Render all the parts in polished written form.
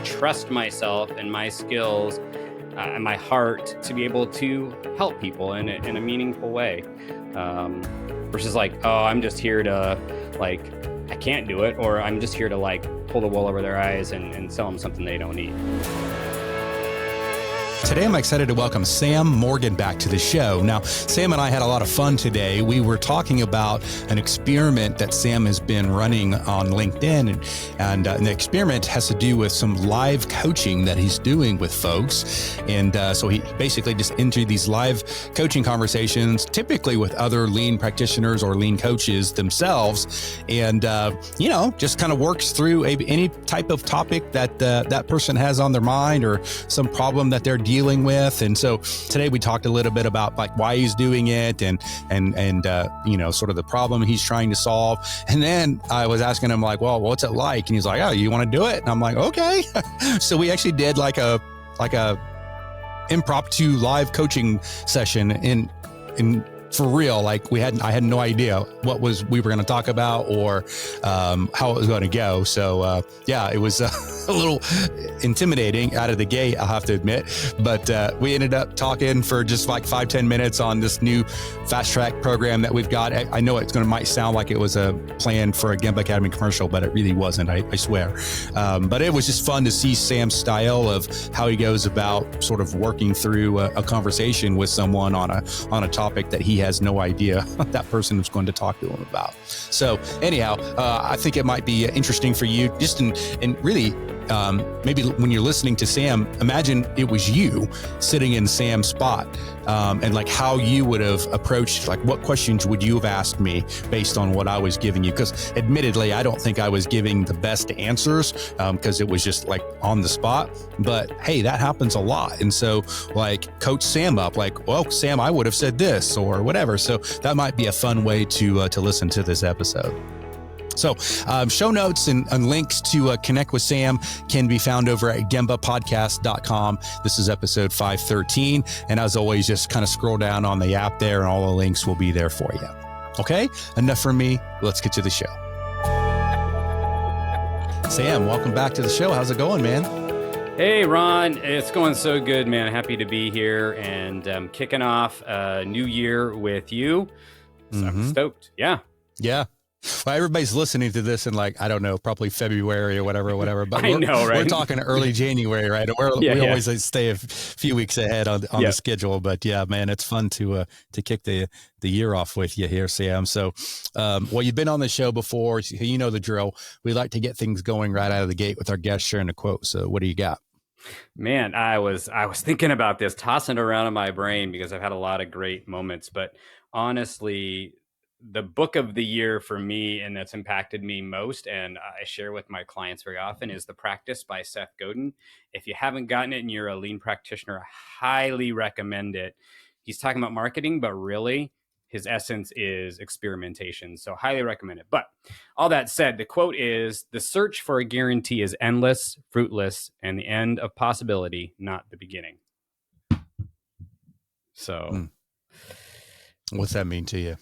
trust myself and my skills and my heart to be able to help people in a meaningful way. Versus like, oh, I'm just here to like, I can't do it, or I'm just here to like pull the wool over their eyes and sell them something they don't need. Today, I'm excited to welcome Sam Morgan back to the show. Now, Sam and I had a lot of fun today. We were talking about an experiment that Sam has been running on LinkedIn, and the experiment has to do with some live coaching that he's doing with folks. And so he basically just entered these live coaching conversations, typically with other lean practitioners or lean coaches themselves, and just kind of works through any type of topic that that person has on their mind or some problem that they're dealing with. And so today we talked a little bit about like why he's doing it and sort of the problem he's trying to solve. And then I was asking him like, well, what's it like? And he's like, oh, you want to do it? And I'm like, okay. So we actually did like a impromptu live coaching session in for real. Like I had no idea what we were going to talk about or how it was going to go. So it was a little intimidating out of the gate, I'll have to admit. But we ended up talking for just like 5-10 minutes on this new fast track program that we've got. I know might sound like it was a plan for a Gemba Academy commercial, but it really wasn't, I swear. But it was just fun to see Sam's style of how he goes about sort of working through a conversation with someone on a topic that he has no idea that person is going to talk to him about. So anyhow, I think it might be interesting for you just in really maybe when you're listening to Sam, imagine it was you sitting in Sam's spot and like how you would have approached, like what questions would you have asked me based on what I was giving you? Because admittedly, I don't think I was giving the best answers because it was just like on the spot. But hey, that happens a lot. And so like coach Sam up, like, well, Sam, I would have said this or whatever. So that might be a fun way to listen to this episode. So show notes and links to connect with Sam can be found over at gembapodcast.com. This is episode 513. And as always, just kind of scroll down on the app there and all the links will be there for you. Okay, enough from me. Let's get to the show. Sam, welcome back to the show. How's it going, man? Hey, Ron. It's going so good, man. Happy to be here and kicking off a new year with you. So I'm stoked. Yeah. Yeah. Well, everybody's listening to this in like, I don't know, probably February or whatever. But I know, right? We're talking early January, right? We always stay a few weeks ahead on the schedule. But yeah, man, it's fun to kick the year off with you here, Sam. So, you've been on the show before. So you know the drill. We like to get things going right out of the gate with our guest sharing a quote. So what do you got? Man, I was thinking about this, tossing it around in my brain because I've had a lot of great moments. But honestly, the book of the year for me and that's impacted me most and I share with my clients very often is The Practice by Seth Godin. If you haven't gotten it and you're a lean practitioner, I highly recommend it. He's talking about marketing, but really his essence is experimentation. So highly recommend it. But all that said, the quote is, "The search for a guarantee is endless, fruitless, and the end of possibility, not the beginning." So what's that mean to you?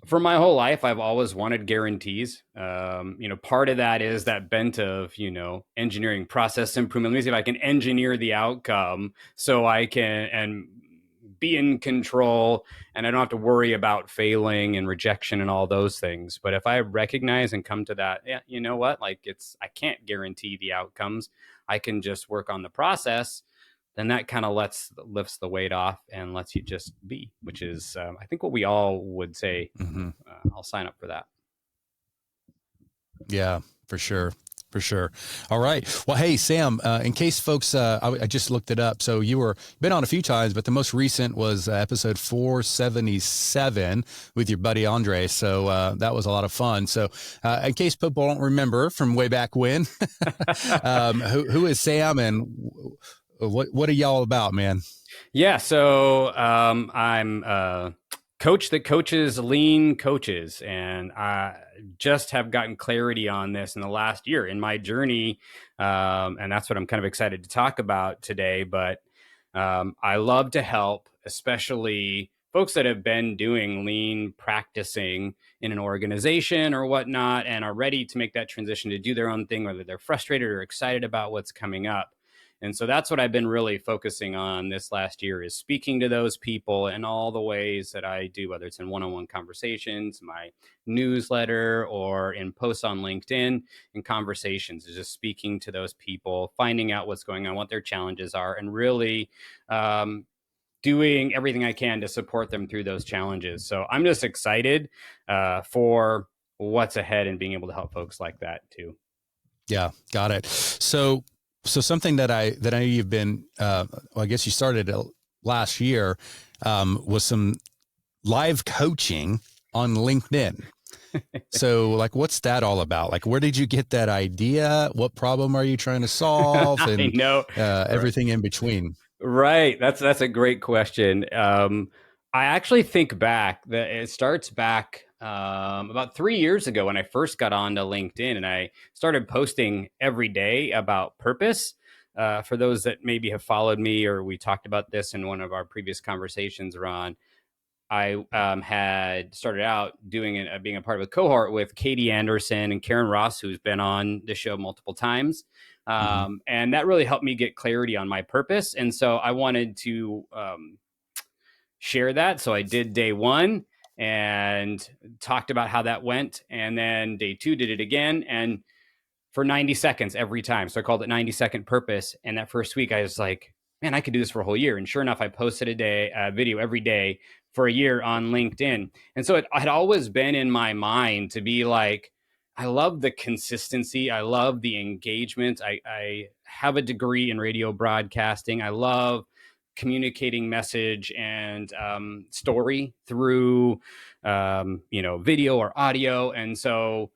For my whole life, I've always wanted guarantees. Part of that is that bent of, engineering process improvement. Let me see if I can engineer the outcome so I can and be in control and I don't have to worry about failing and rejection and all those things. But if I recognize and come to that, you know what? Like I can't guarantee the outcomes. I can just work on the process. Then that kind of lifts the weight off and lets you just be, which is, I think what we all would say. I'll sign up for that. Yeah, for sure. All right. Well, hey, Sam, in case folks, I just looked it up. So been on a few times, but the most recent was episode 477 with your buddy Andre. So that was a lot of fun. So in case people don't remember from way back when, who is Sam and what are y'all about, man? Yeah. So I'm a coach that coaches lean coaches. And I just have gotten clarity on this in the last year in my journey. And that's what I'm kind of excited to talk about today. But I love to help, especially folks that have been doing lean practicing in an organization or whatnot and are ready to make that transition to do their own thing, whether they're frustrated or excited about what's coming up. And so that's what I've been really focusing on this last year, is speaking to those people in all the ways that I do, whether it's in one-on-one conversations, my newsletter, or in posts on LinkedIn and conversations, is just speaking to those people, finding out what's going on, what their challenges are, and really doing everything I can to support them through those challenges. So I'm just excited for what's ahead and being able to help folks like that too. Yeah, got it. So something that I know you've been, well, I guess you started last year, was some live coaching on LinkedIn. So like, what's that all about? Like, where did you get that idea? What problem are you trying to solve? And I know. everything in between. Right. That's a great question. I actually think back that it starts back about 3 years ago when I first got onto LinkedIn, and I started posting every day about purpose. For those that maybe have followed me, or we talked about this in one of our previous conversations, Ron, I had started out doing it, being a part of a cohort with Katie Anderson and Karen Ross, who's been on the show multiple times. And that really helped me get clarity on my purpose. And so I wanted to share that. So I did day one and talked about how that went. And then day two, did it again. And for 90 seconds every time. So I called it 90-second purpose. And that first week I was like, man, I could do this for a whole year. And sure enough, I posted a video every day for a year on LinkedIn. And so it had always been in my mind to be like, I love the consistency. I love the engagement. I have a degree in radio broadcasting. I love communicating message and story through, video or audio. And so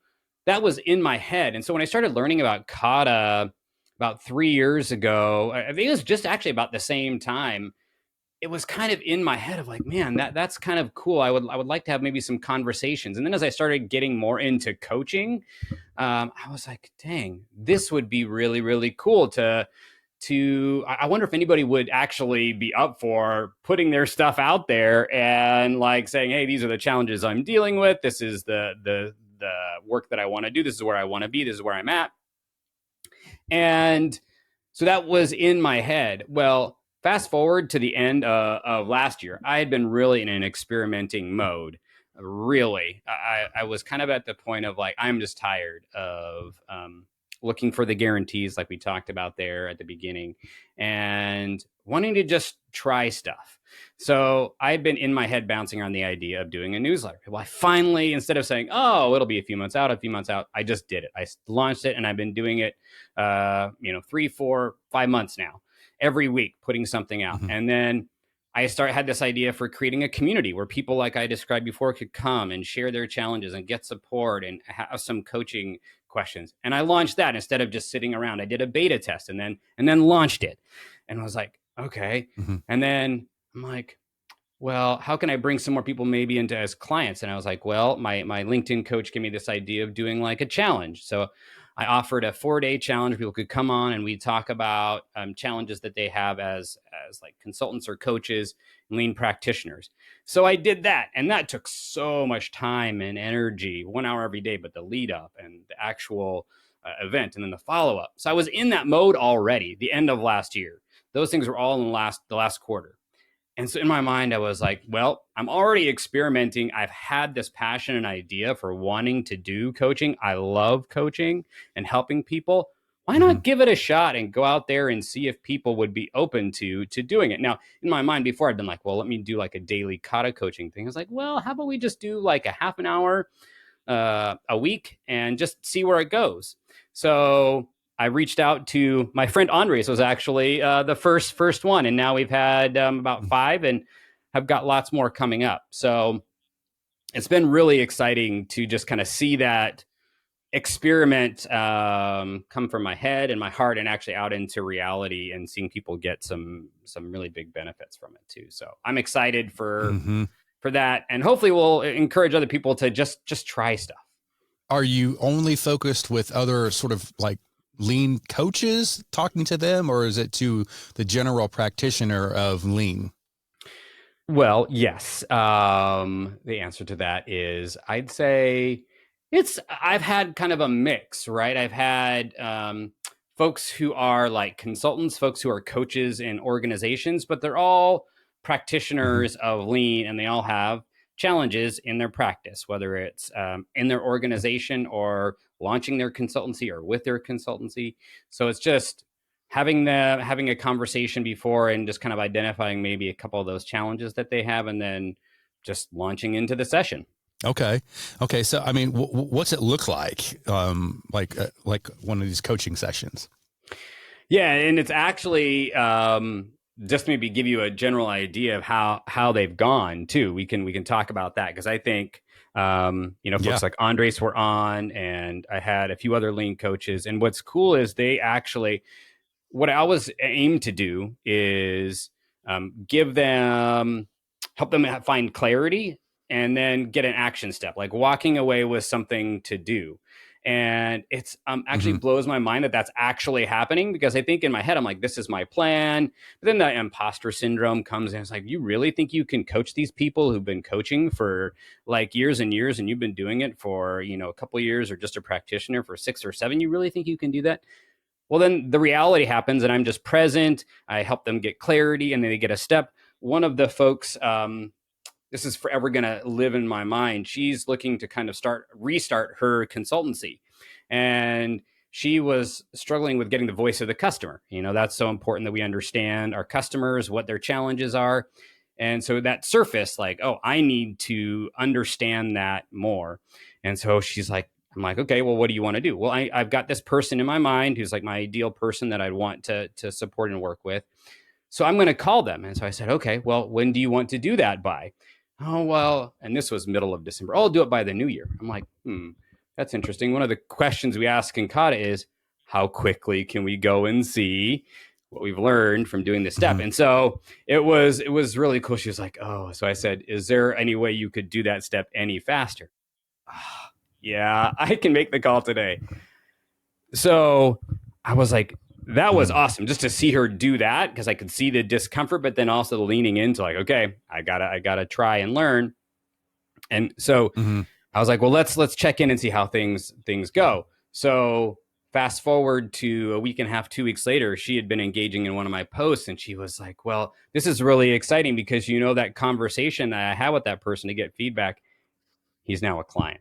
that was in my head. And so when I started learning about kata about 3 years ago, I think it was just actually about the same time, it was kind of in my head of like, man, that's kind of cool. I would like to have maybe some conversations. And then as I started getting more into coaching, I was like, dang, this would be really, really cool to I wonder if anybody would actually be up for putting their stuff out there and like saying, hey, these are the challenges I'm dealing with. This is the work that I want to do. This is where I want to be. This is where I'm at. And so that was in my head. Well, fast forward to the end of last year, I had been really in an experimenting mode. Really, I was kind of at the point of like, I'm just tired of looking for the guarantees like we talked about there at the beginning and wanting to just try stuff. So I've been in my head bouncing on the idea of doing a newsletter. Well, I finally, instead of saying, oh, it'll be a few months out, I just did it. I launched it and I've been doing it, 3, 4, 5 months now, every week, putting something out. And then I had this idea for creating a community where people like I described before could come and share their challenges and get support and have some coaching questions. And I launched that instead of just sitting around. I did a beta test and then launched it. And I was like, okay. And then I'm like, well, how can I bring some more people maybe into as clients? And I was like, well, my LinkedIn coach gave me this idea of doing like a challenge. So I offered a 4-day challenge. People could come on and we talk about challenges that they have as like consultants or coaches, lean practitioners. So I did that. And that took so much time and energy, 1 hour every day, but the lead up and the actual event and then the follow up. So I was in that mode already, the end of last year. Those things were all in the last quarter. And so in my mind, I was like, well, I'm already experimenting. I've had this passion and idea for wanting to do coaching. I love coaching and helping people. Why not give it a shot and go out there and see if people would be open to doing it? Now, in my mind before, I'd been like, well, let me do like a daily kata coaching thing. I was like, well, how about we just do like a half an hour a week and just see where it goes? So I reached out to my friend Andres, was actually the first one. And now we've had about 5 and have got lots more coming up. So it's been really exciting to just kind of see that experiment come from my head and my heart and actually out into reality and seeing people get some really big benefits from it too. So I'm excited for that. And hopefully we'll encourage other people to just try stuff. Are you only focused with other sort of like lean coaches, talking to them, or is it to the general practitioner of lean? Well, yes. The answer to that is I'd say I've had kind of a mix, right? I've had folks who are like consultants, folks who are coaches in organizations, but they're all Mm-hmm. practitioners of lean and they all have challenges in their practice, whether it's in their organization or launching their consultancy or with their consultancy. So it's just having a conversation before and just kind of identifying maybe a couple of those challenges that they have and then just launching into the session. Okay. Okay. So, I mean, what's it look like? Like one of these coaching sessions? Yeah, and it's actually just maybe give you a general idea of how they've gone too. We can talk about that because I think Yeah. folks like Andres were on, and I had a few other lean coaches. And what's cool is they actually what I always aim to do is give them help them find clarity and then get an action step, like walking away with something to do. And it's actually Mm-hmm. blows my mind that that's actually happening because I think in my head, I'm like, this is my plan. But then the imposter syndrome comes in. It's like, you really think you can coach these people who've been coaching for like years and years and you've been doing it for, a couple of years or just a practitioner for 6 or 7? You really think you can do that? Well, then the reality happens and I'm just present. I help them get clarity and then they get a step. One of the folks, this is forever going to live in my mind. She's looking to kind of restart her consultancy. And she was struggling with getting the voice of the customer. That's so important that we understand our customers, what their challenges are. And so that surfaced like, oh, I need to understand that more. And so I'm like, okay, well, what do you want to do? Well, I've got this person in my mind who's like my ideal person that I'd want to support and work with. So I'm going to call them. And so I said, okay, well, when do you want to do that by? Oh, well, and this was middle of December. I'll do it by the new year. I'm like, that's interesting. One of the questions we ask in Kata is, how quickly can we go and see what we've learned from doing this step? Mm-hmm. And so it was really cool. She was like, oh, so I said, is there any way you could do that step any faster? Yeah, I can make the call today. So I was like, that was awesome just to see her do that because I could see the discomfort, but then also the leaning into like, okay, I gotta try and learn. And so Mm-hmm. I was like, well, let's check in and see how things go. So fast forward to a week and a half, 2 weeks later, she had been engaging in one of my posts and she was like, well, this is really exciting because that conversation that I had with that person to get feedback, he's now a client.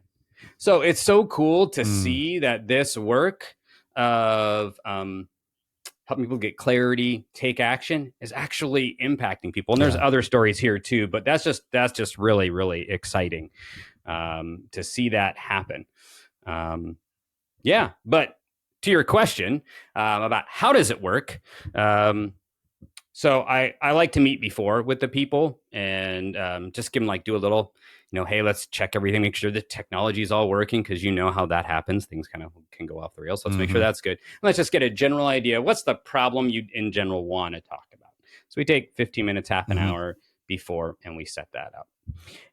So it's so cool to see that this work of helping people get clarity, take action is actually impacting people. And there's other stories here too, but that's just really, really exciting to see that happen. Yeah, but to your question about how does it work? So I like to meet before with the people and just give them do a little, hey, let's check everything, make sure the technology is all working because how that happens. Things kind of can go off the rails. So let's make sure that's good. And let's just get a general idea. What's the problem you in general want to talk about? So we take 15 minutes, half an hour before, and we set that up.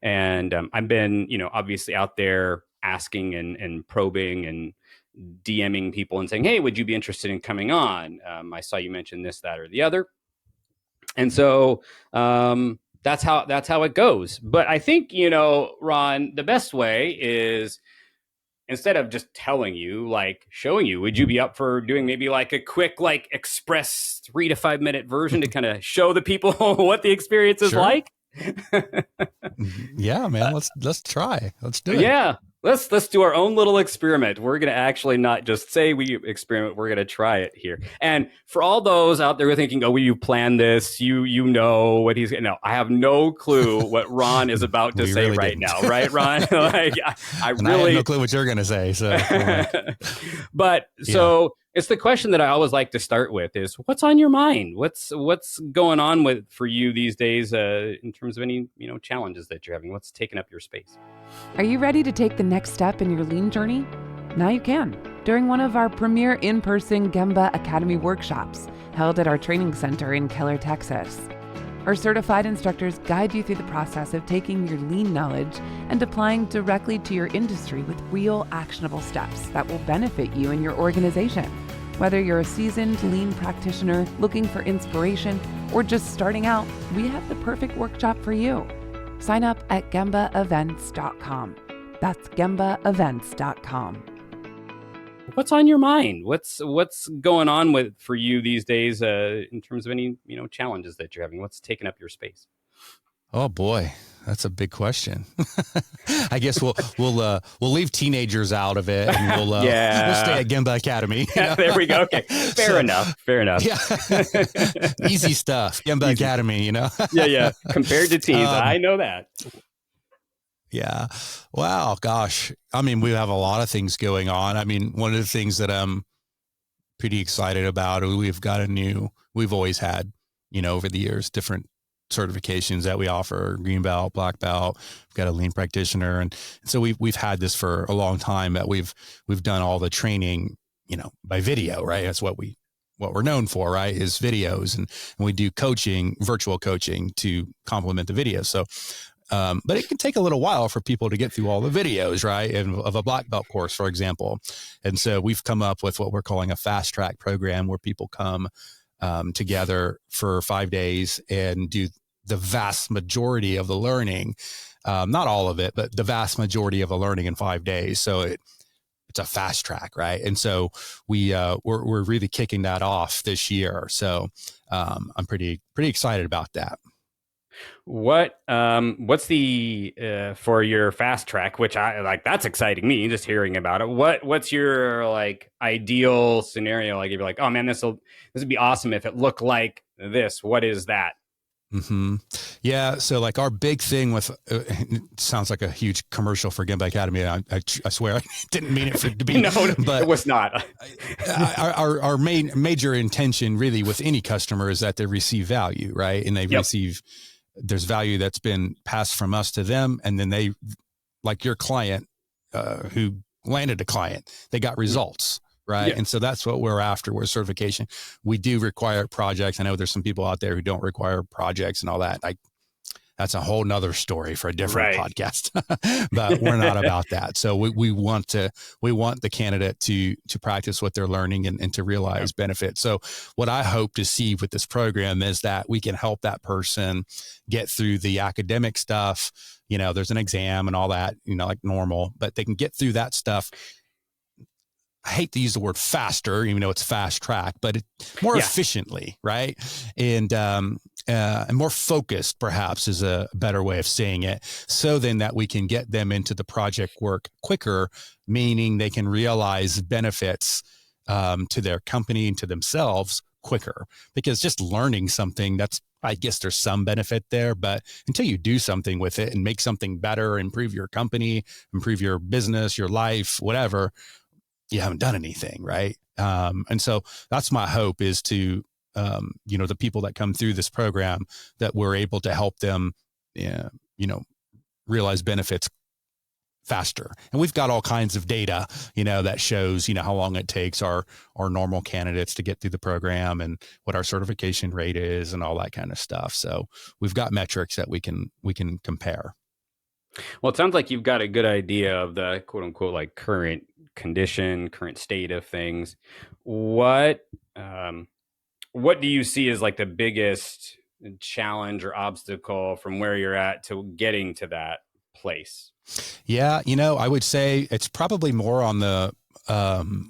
And I've been, obviously out there asking and probing and DMing people and saying, hey, would you be interested in coming on? I saw you mention this, that, or the other. And so that's how it goes. But I think, Ron, the best way is instead of just telling you, showing you, would you be up for doing maybe a quick, express 3 to 5 minute version to kind of show the people what the experience is like? Yeah, man. Let's try. Let's do it. Yeah. Let's do our own little experiment. We're going to actually not just say we experiment. We're going to try it here. And for all those out there who are thinking, oh, you planned this, you know what he's no, I have no clue what Ron is about to say really now. Right, Ron? I have no clue what you're going to say. So, but so it's the question that I always like to start with is what's on your mind? What's going on for you these days in terms of any, challenges that you're having? What's taking up your space? Are you ready to take the next step in your lean journey? Now you can, during one of our premier in-person Gemba Academy workshops held at our training center in Keller, Texas. Our certified instructors guide you through the process of taking your lean knowledge and applying directly to your industry with real actionable steps that will benefit you and your organization. Whether you're a seasoned lean practitioner looking for inspiration or just starting out, we have the perfect workshop for you. Sign up at gembaevents.com. That's gembaevents.com. What's on your mind? What's going on for you these days in terms of any challenges that you're having? What's taking up your space? Oh boy, that's a big question. I guess we'll leave teenagers out of it, and we'll stay at Gemba Academy. There we go. Okay, fair enough. Yeah, easy stuff. Gemba Academy. Yeah. Compared to teens, I know that. Yeah. Wow. Gosh. I mean, we have a lot of things going on. I mean, one of the things that I'm pretty excited about, we've always had, over the years, different certifications that we offer: green belt, black belt. We've got a lean practitioner. And so we've had this for a long time, that we've done all the training, by video, right? That's what we're known for, right? Is videos. And we do virtual coaching to complement the video. So, but it can take a little while for people to get through all the videos, right? Of a black belt course, for example. And so we've come up with what we're calling a fast track program, where people come together for 5 days and do the vast majority of the learning, not all of it, but the vast majority of the learning in 5 days. So it's a fast track, right? And so we're really kicking that off this year. So I'm pretty excited about that. What's the for your fast track, which I like? That's exciting me just hearing about it. What's your ideal scenario? Like, if you're like, oh man, this would be awesome if it looked like this. What is that? Mm-hmm. Yeah. So our big thing with, it sounds like a huge commercial for Gemba Academy. I swear I didn't mean it to be. No, but it was not. our major intention really with any customer is that they receive value, right? And they receive, there's value that's been passed from us to them. And then they, like your client who landed a client, they got results. Right. Yeah. And so that's what we're after with certification. We do require projects. I know there's some people out there who don't require projects and all that. That's a whole nother story for a different podcast, but we're not about that. So we want the candidate to practice what they're learning and to realize benefits. So what I hope to see with this program is that we can help that person get through the academic stuff. There's an exam and all that, like normal, but they can get through that stuff. I hate to use the word faster, even though it's fast track, but more efficiently, right? And more focused, perhaps, is a better way of saying it. So then that we can get them into the project work quicker, meaning they can realize benefits to their company and to themselves quicker. Because just learning something, I guess there's some benefit there, but until you do something with it and make something better, improve your company, improve your business, your life, whatever, you haven't done anything, right? And so that's my hope, is to, the people that come through this program, that we're able to help them, realize benefits faster. And we've got all kinds of data, that shows, how long it takes our normal candidates to get through the program and what our certification rate is and all that kind of stuff. So we've got metrics that we can compare. Well, it sounds like you've got a good idea of the quote unquote current condition, current state of things. What do you see as the biggest challenge or obstacle from where you're at to getting to that place? Yeah, I would say it's probably more on the,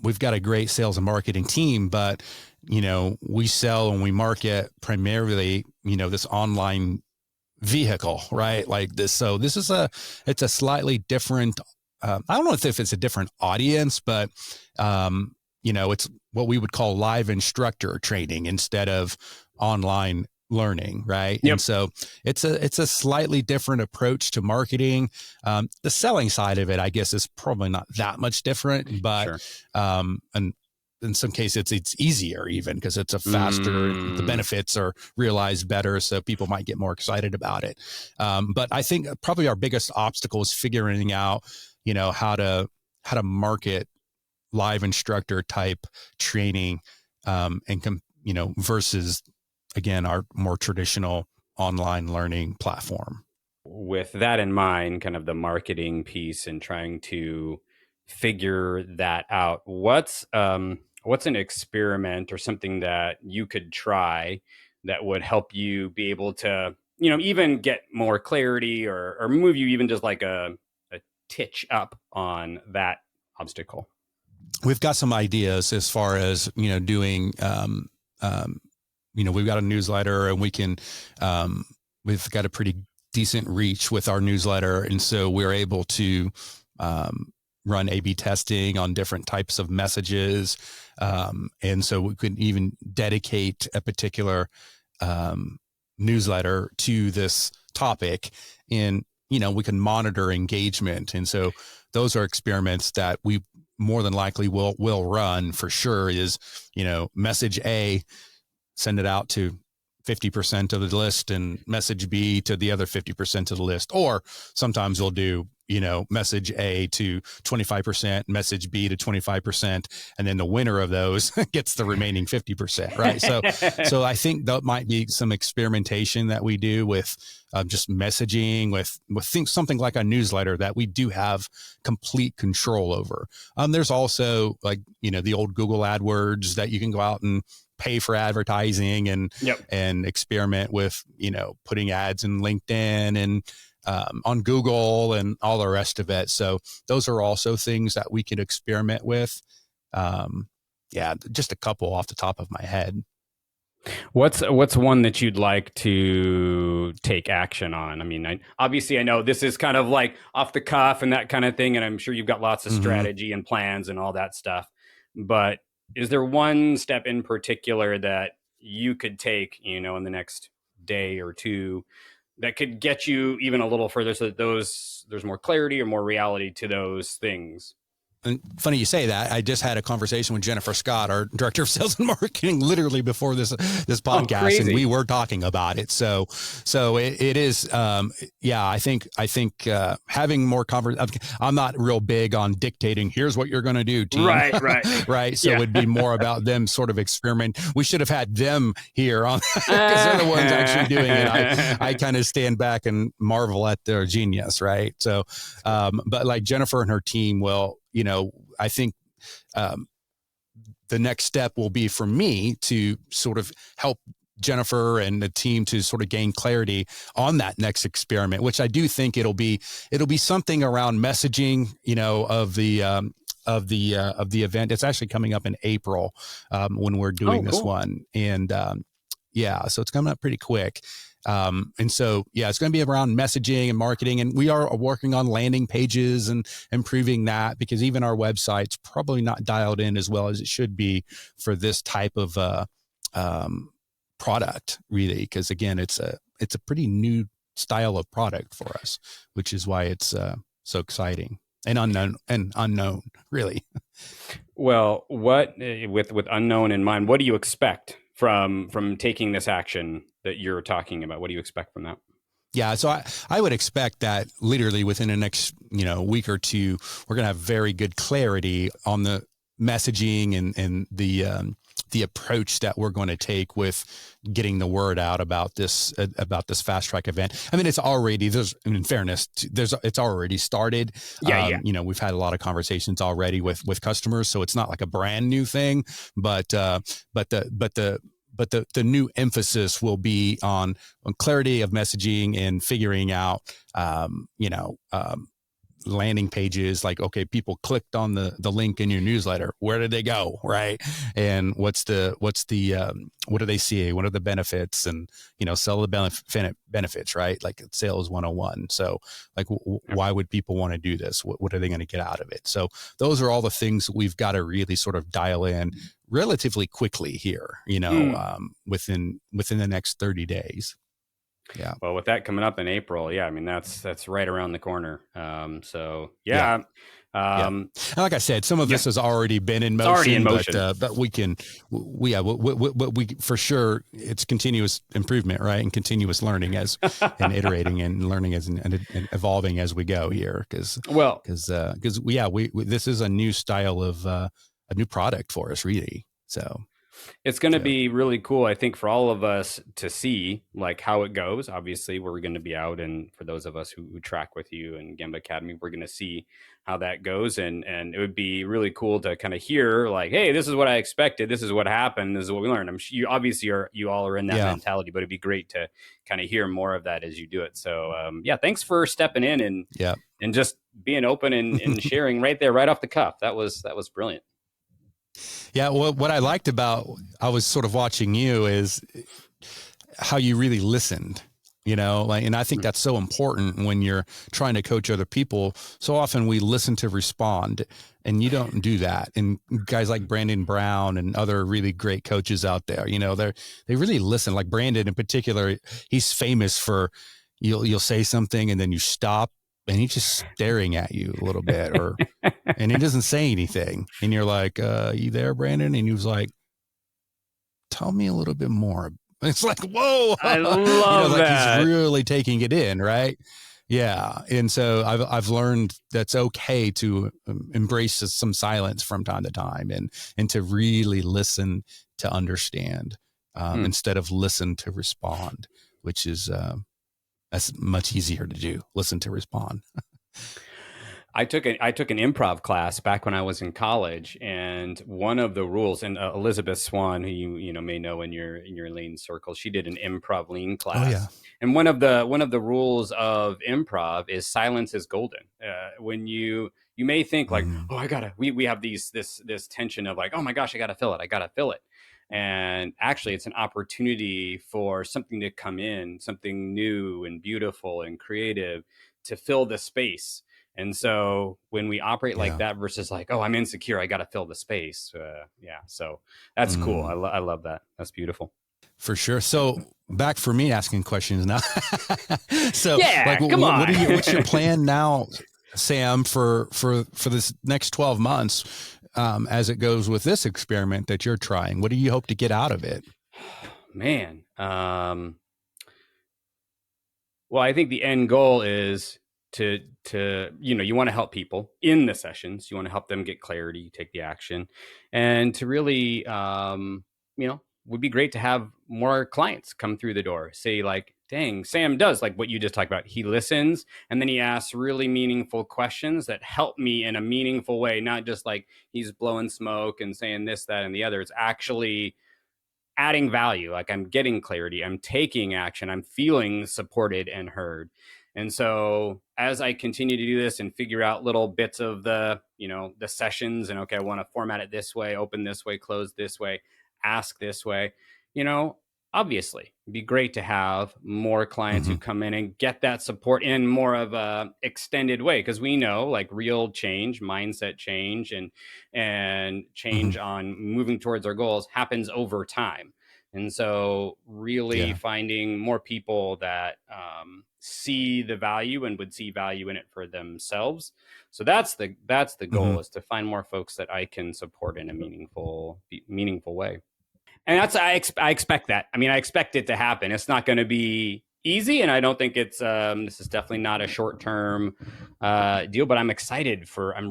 we've got a great sales and marketing team, but, we sell and we market primarily, this online vehicle, right? Like this. So this is it's a slightly different, I don't know if it's a different audience, but, it's what we would call live instructor training instead of online learning, right? Yep. And so it's a slightly different approach to marketing. The selling side of it, I guess, is probably not that much different, but, and in some cases it's easier even because it's a faster, the benefits are realized better. So people might get more excited about it. But I think probably our biggest obstacle is figuring out, how to market live instructor type training, and versus, again, our more traditional online learning platform. With that in mind, kind of the marketing piece and trying to figure that out, what's what's an experiment or something that you could try that would help you be able to, even get more clarity or move you even just like a titch up on that obstacle? We've got some ideas as far as, doing, we've got a newsletter, and we've got a pretty decent reach with our newsletter. And so we're able to run A/B testing on different types of messages. And so we could even dedicate a particular newsletter to this topic, and, we can monitor engagement. And so those are experiments that we more than likely will run for sure. Is, message A, send it out to 50% of the list, and message B to the other 50% of the list. Or sometimes we'll do, message A to 25%, message B to 25%, and then the winner of those gets the remaining 50%, right? So I think that might be some experimentation that we do with just messaging, with something like a newsletter that we do have complete control over. There's also, like, the old Google AdWords that you can go out and pay for advertising and experiment with, putting ads in LinkedIn and on Google and all the rest of it. So those are also things that we can experiment with. Just a couple off the top of my head. What's one that you'd like to take action on? I mean, obviously I know this is kind of like off the cuff and that kind of thing, and I'm sure you've got lots of strategy and plans and all that stuff. But is there one step in particular that you could take, in the next day or two that could get you even a little further so that there's more clarity or more reality to those things? And funny you say that. I just had a conversation with Jennifer Scott, our director of sales and marketing, literally before this podcast, and we were talking about it. So it is, I think having more conversation. I'm not real big on dictating, here's what you're going to do, team. Right. Right. So it'd be more about them sort of experiment. We should have had them here on, because they're the ones actually doing it. I kind of stand back and marvel at their genius. Right. So, but like Jennifer and her team will, I think the next step will be for me to sort of help Jennifer and the team to sort of gain clarity on that next experiment, which I do think it'll be something around messaging, of the event. It's actually coming up in April when we're doing this one. And so it's coming up pretty quick. And so, it's going to be around messaging and marketing, and we are working on landing pages and improving that, because even our website's probably not dialed in as well as it should be for this type of, product, really. Cause again, it's a pretty new style of product for us, which is why it's, so exciting and unknown, really. Well, what, with unknown in mind, what do you expect from taking this action that you're talking about? What do you expect from that? Yeah, so I would expect that literally within the next week or two, we're going to have very good clarity on the messaging and the approach that we're going to take with getting the word out about this fast track event. I mean, it's already, in fairness, it's already started. We've had a lot of conversations already with customers, so it's not like a brand new thing, but the new emphasis will be on clarity of messaging and figuring out, landing pages, like, okay, people clicked on the link in your newsletter. Where did they go? Right. And what do they see? What are the benefits? And, sell the benefits, right? Like sales 101. So like, why would people want to do this? What are they going to get out of it? So those are all the things we've got to really sort of dial in relatively quickly here, within the next 30 days. Yeah. Well, with that coming up in April, I mean, that's right around the corner. And like I said, some of this has already been in motion, but we for sure, it's continuous improvement, right? And continuous learning and iterating and learning and evolving as we go here. Cause this is a new style of, a new product for us, really. So. It's going to Yeah. be really cool, I think, for all of us to see like how it goes. Obviously, we're going to be out, and for those of us who track with you in Gemba Academy, we're going to see how that goes, and it would be really cool to kind of hear like, hey, this is what I expected, this is what happened, this is what we learned. I'm sure you obviously you all are in that Yeah. mentality, but it'd be great to kind of hear more of that as you do it. So yeah, thanks for stepping in Yeah. and just being open and sharing right there, right off the cuff. That was brilliant. Yeah. Well, what I liked about, I was sort of watching you is how you really listened, like, and I think that's so important when you're trying to coach other people. So often we listen to respond, and you don't do that. And guys like Brandon Brown and other really great coaches out there, they really listen. Like Brandon in particular, he's famous for, you'll say something and then you stop and he's just staring at you a little bit, and he doesn't say anything. And you're like, you there, Brandon? And he was like, tell me a little bit more. It's like, whoa, I love like that. he's really taking it in. Right. Yeah. And so I've learned that's okay to embrace some silence from time to time, and to really listen to understand, instead of listen to respond, which is, that's much easier to do. Listen to respond. I took an improv class back when I was in college, and one of the rules, and Elizabeth Swan, who you may know in your lean circle, she did an improv lean class. Oh, yeah. And one of the rules of improv is silence is golden. When you may think like, oh, we have this tension of like, oh my gosh, I gotta fill it. And actually, it's an opportunity for something to come in, something new and beautiful and creative to fill the space. And so when we operate like that versus like, oh, I'm insecure, I got to fill the space. Yeah. So that's cool. I love that. That's beautiful. For sure. So back for me asking questions now. So yeah, like, come on. What's your plan now, Sam, for this next 12 months, as it goes with this experiment that you're trying? What do you hope to get out of it? Man. Well, I think the end goal is to you want to help people in the sessions. You want to help them get clarity, take the action, and to really would be great to have more clients come through the door. Say like, dang, Sam does like what you just talked about. He listens, and then he asks really meaningful questions that help me in a meaningful way, not just like he's blowing smoke and saying this, that, and the other. It's actually adding value. Like I'm getting clarity, I'm taking action, I'm feeling supported and heard. And so as I continue to do this and figure out little bits of the sessions, and okay, I want to format it this way, open this way, close this way, ask this way, obviously it'd be great to have more clients who come in and get that support in more of a extended way. Cause we know like real change, mindset change and change on moving towards our goals happens over time. And so really finding more people that see the value and would see value in it for themselves. So that's the goal, is to find more folks that I can support in a meaningful way. And that's, I expect that. I mean, I expect it to happen. It's not going to be easy. And I don't think it's, this is definitely not a short-term deal, but I'm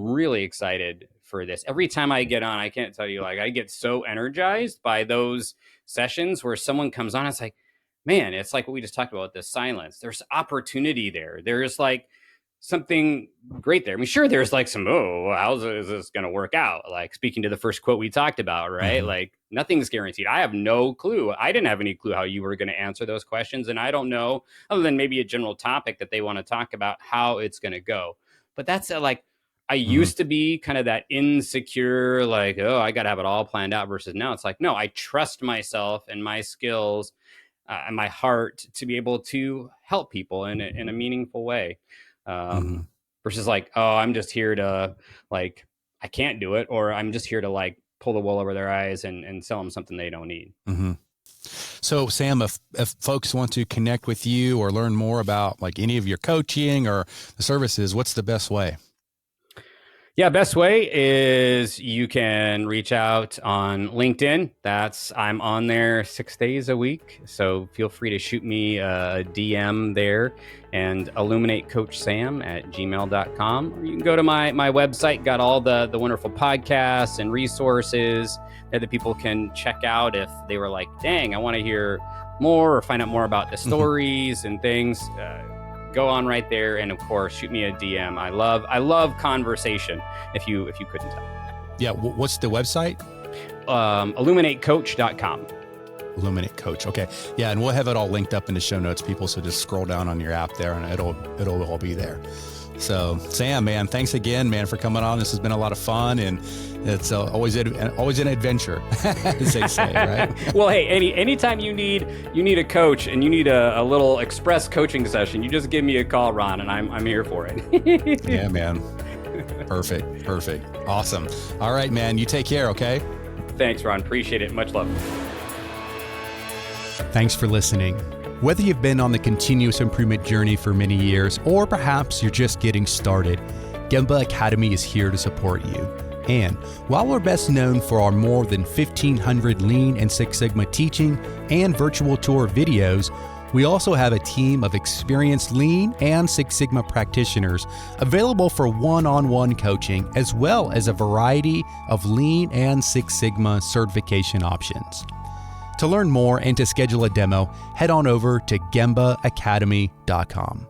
really excited for this. Every time I get on, I can't tell you, like, I get so energized by those sessions where someone comes on. It's like, man, it's like what we just talked about, this silence. There's opportunity there. There's like something great there. I mean, sure, there's like some, how's this going to work out? Like speaking to the first quote we talked about, right? Like nothing's guaranteed. I have no clue. I didn't have any clue how you were going to answer those questions. And I don't know, other than maybe a general topic that they want to talk about, how it's going to go. But that's like, I used to be kind of that insecure, like, oh, I got to have it all planned out, versus now it's like, no, I trust myself and my skills and my heart to be able to help people in a meaningful way. Versus like, oh, I'm just here to like, I can't do it, or I'm just here to like pull the wool over their eyes and sell them something they don't need. So Sam, if folks want to connect with you or learn more about like any of your coaching or the services, what's the best way? Yeah, best way is you can reach out on LinkedIn. I'm on there 6 days a week. So feel free to shoot me a DM there, and illuminatecoachsam@gmail.com. Or you can go to my website, got all the wonderful podcasts and resources that people can check out if they were like, dang, I want to hear more or find out more about the stories and things. Go on right there, and of course, shoot me a DM. I love conversation. If you couldn't tell. Yeah. What's the website? Illuminatecoach.com. Illuminate Coach. Okay. Yeah, and we'll have it all linked up in the show notes, people. So just scroll down on your app there, and it'll all be there. So, Sam, man, thanks again, man, for coming on. This has been a lot of fun, and it's always an adventure, as they say, right? Well, hey, anytime you need a coach and you need a little express coaching session, you just give me a call, Ron, and I'm here for it. Yeah, man. Perfect. Awesome. All right, man. You take care, okay? Thanks, Ron. Appreciate it. Much love. Thanks for listening. Whether you've been on the continuous improvement journey for many years, or perhaps you're just getting started, Gemba Academy is here to support you. And while we're best known for our more than 1,500 Lean and Six Sigma teaching and virtual tour videos, we also have a team of experienced Lean and Six Sigma practitioners available for one-on-one coaching, as well as a variety of Lean and Six Sigma certification options. To learn more and to schedule a demo, head on over to GembaAcademy.com.